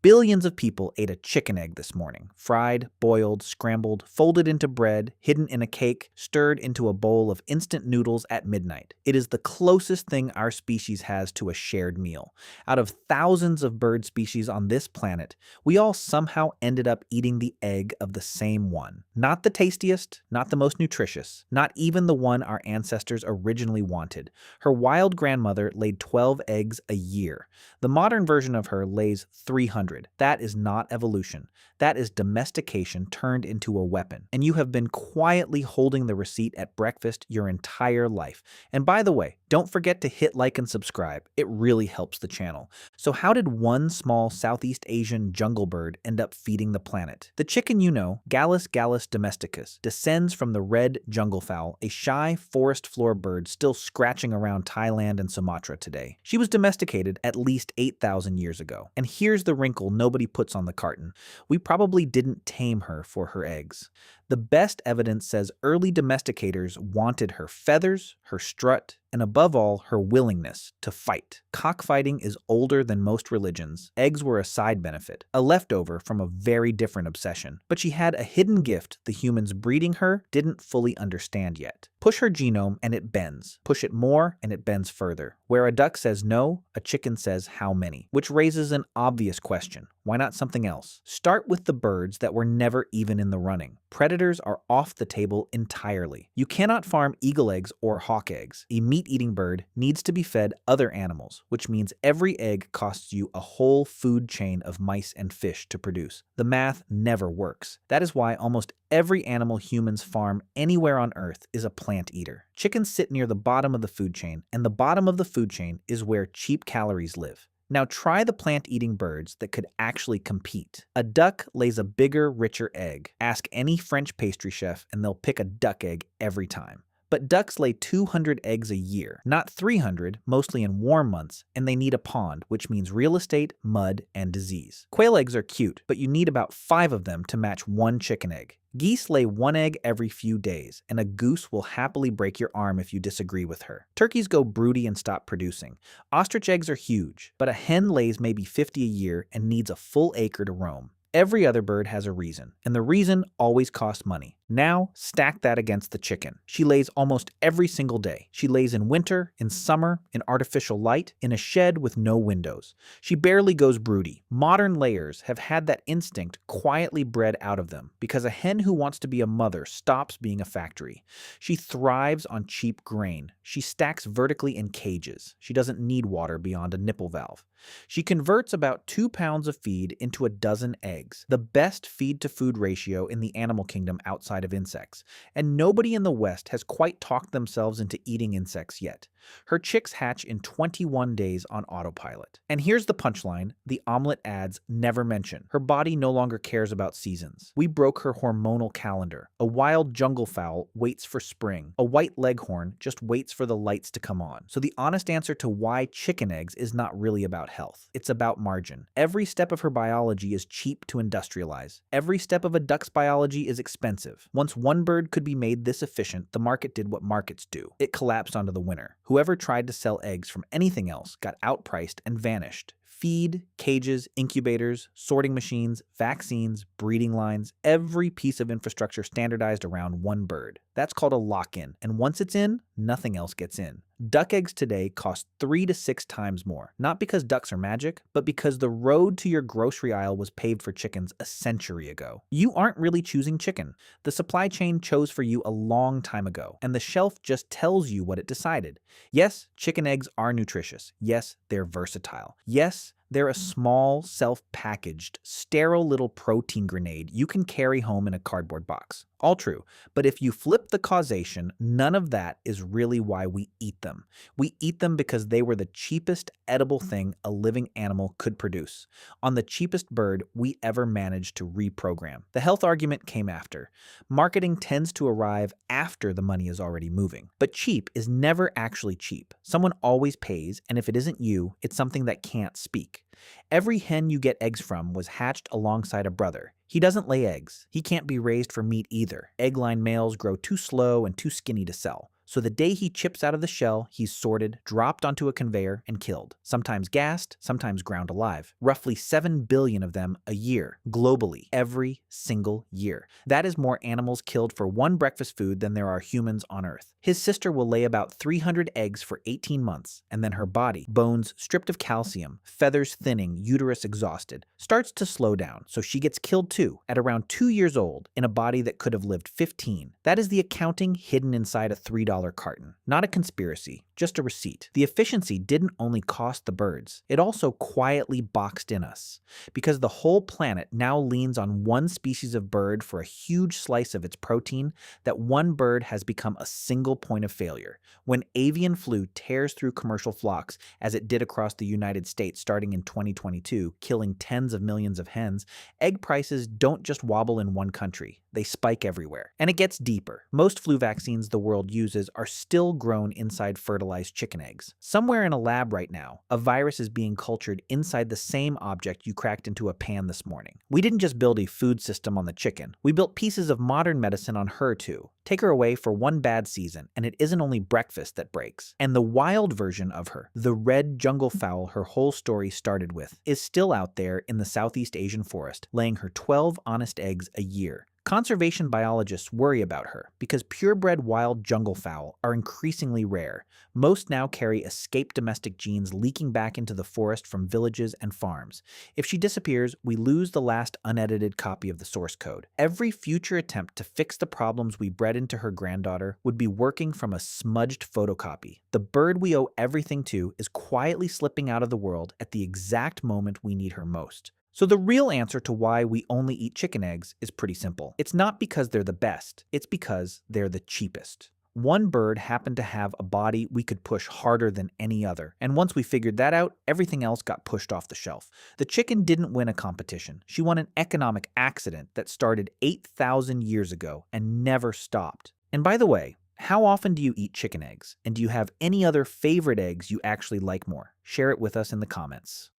Billions of people ate a chicken egg this morning. Fried, boiled, scrambled, folded into bread, hidden in a cake, stirred into a bowl of instant noodles at midnight. It is the closest thing our species has to a shared meal. Out of thousands of bird species on this planet, we all somehow ended up eating the egg of the same one. Not the tastiest, not the most nutritious, not even the one our ancestors originally wanted. Her wild grandmother laid 12 eggs a year. The modern version of her lays 300. That is not evolution. That is domestication turned into a weapon. And you have been quietly holding the receipt at breakfast your entire life. And by the way, don't forget to hit like and subscribe. It really helps the channel. So how did one small Southeast Asian jungle bird end up feeding the planet? The chicken you know, Gallus domesticus, descends from the red jungle fowl, a shy forest floor bird still scratching around Thailand and Sumatra today. She was domesticated at least 8,000 years ago. And here's the wrinkle nobody puts on the carton. We probably didn't tame her for her eggs. The best evidence says early domesticators wanted her feathers, her strut, and above all, her willingness to fight. Cockfighting is older than most religions. Eggs were a side benefit, a leftover from a very different obsession. But she had a hidden gift the humans breeding her didn't fully understand yet. Push her genome and it bends. Push it more and it bends further. Where a duck says no, a chicken says how many, which raises an obvious question. Why not something else? Start with the birds that were never even in the running. Predators are off the table entirely. You cannot farm eagle eggs or hawk eggs. A meat-eating bird needs to be fed other animals, which means every egg costs you a whole food chain of mice and fish to produce. The math never works. That is why almost every animal humans farm anywhere on Earth is a plant eater. Chickens sit near the bottom of the food chain, and the bottom of the food chain is where cheap calories live. Now try the plant-eating birds that could actually compete. A duck lays a bigger, richer egg. Ask any French pastry chef and they'll pick a duck egg every time. But ducks lay 200 eggs a year, not 300, mostly in warm months, and they need a pond, which means real estate, mud, and disease. Quail eggs are cute, but you need about 5 of them to match one chicken egg. Geese lay 1 egg every few days, and a goose will happily break your arm if you disagree with her. Turkeys go broody and stop producing. Ostrich eggs are huge, but a hen lays maybe 50 a year and needs a full acre to roam. Every other bird has a reason, and the reason always costs money. Now, stack that against the chicken. She lays almost every single day. She lays in winter, in summer, in artificial light, in a shed with no windows. She barely goes broody. Modern layers have had that instinct quietly bred out of them, because a hen who wants to be a mother stops being a factory. She thrives on cheap grain. She stacks vertically in cages. She doesn't need water beyond a nipple valve. She converts about 2 pounds of feed into a dozen eggs, the best feed-to-food ratio in the animal kingdom outside of insects, and nobody in the West has quite talked themselves into eating insects yet. Her chicks hatch in 21 days on autopilot. And here's the punchline the omelet ads never mention. Her body no longer cares about seasons. We broke her hormonal calendar. A wild jungle fowl waits for spring. A white leghorn just waits for the lights to come on. So the honest answer to why chicken eggs is not really about health. It's about margin. Every step of her biology is cheap to industrialize. Every step of a duck's biology is expensive. Once one bird could be made this efficient, the market did what markets do. It collapsed onto the winner. Whoever tried to sell eggs from anything else got outpriced and vanished. Feed, cages, incubators, sorting machines, vaccines, breeding lines, every piece of infrastructure standardized around one bird. That's called a lock-in, and once it's in, nothing else gets in. Duck eggs today cost 3 to 6 times more, not because ducks are magic, but because the road to your grocery aisle was paved for chickens a century ago. You aren't really choosing chicken. The supply chain chose for you a long time ago, and the shelf just tells you what it decided. Yes, chicken eggs are nutritious. Yes, they're versatile. Yes, they're a small, self-packaged, sterile little protein grenade you can carry home in a cardboard box. All true, but if you flip the causation, none of that is really why we eat them. We eat them because they were the cheapest edible thing a living animal could produce, on the cheapest bird we ever managed to reprogram. The health argument came after. Marketing tends to arrive after the money is already moving. But cheap is never actually cheap. Someone always pays, and if it isn't you, it's something that can't speak. Every hen you get eggs from was hatched alongside a brother. He doesn't lay eggs. He can't be raised for meat either. Egg-line males grow too slow and too skinny to sell. So the day he chips out of the shell, he's sorted, dropped onto a conveyor, and killed. Sometimes gassed, sometimes ground alive. Roughly 7 billion of them a year, globally, every single year. That is more animals killed for one breakfast food than there are humans on Earth. His sister will lay about 300 eggs for 18 months, and then her body, bones stripped of calcium, feathers thinning, uterus exhausted, starts to slow down, so she gets killed too, at around 2 years old, in a body that could have lived 15. That is the accounting hidden inside a $3 carton. Not a conspiracy, just a receipt. The efficiency didn't only cost the birds, it also quietly boxed in us. Because the whole planet now leans on one species of bird for a huge slice of its protein, that one bird has become a single point of failure. When avian flu tears through commercial flocks, as it did across the United States starting in 2022, killing tens of millions of hens, egg prices don't just wobble in one country, they spike everywhere. And it gets deeper. Most flu vaccines the world uses are still grown inside fertilized chicken eggs. Somewhere in a lab right now, a virus is being cultured inside the same object you cracked into a pan this morning. We didn't just build a food system on the chicken, we built pieces of modern medicine on her too. Take her away for one bad season, and it isn't only breakfast that breaks. And the wild version of her, the red jungle fowl her whole story started with, is still out there in the Southeast Asian forest, laying her 12 honest eggs a year. Conservation biologists worry about her because purebred wild jungle fowl are increasingly rare. Most now carry escaped domestic genes leaking back into the forest from villages and farms. If she disappears, we lose the last unedited copy of the source code. Every future attempt to fix the problems we bred into her granddaughter would be working from a smudged photocopy. The bird we owe everything to is quietly slipping out of the world at the exact moment we need her most. So the real answer to why we only eat chicken eggs is pretty simple. It's not because they're the best, it's because they're the cheapest. One bird happened to have a body we could push harder than any other, and once we figured that out, everything else got pushed off the shelf. The chicken didn't win a competition. She won an economic accident that started 8,000 years ago and never stopped. And by the way, how often do you eat chicken eggs? And do you have any other favorite eggs you actually like more? Share it with us in the comments.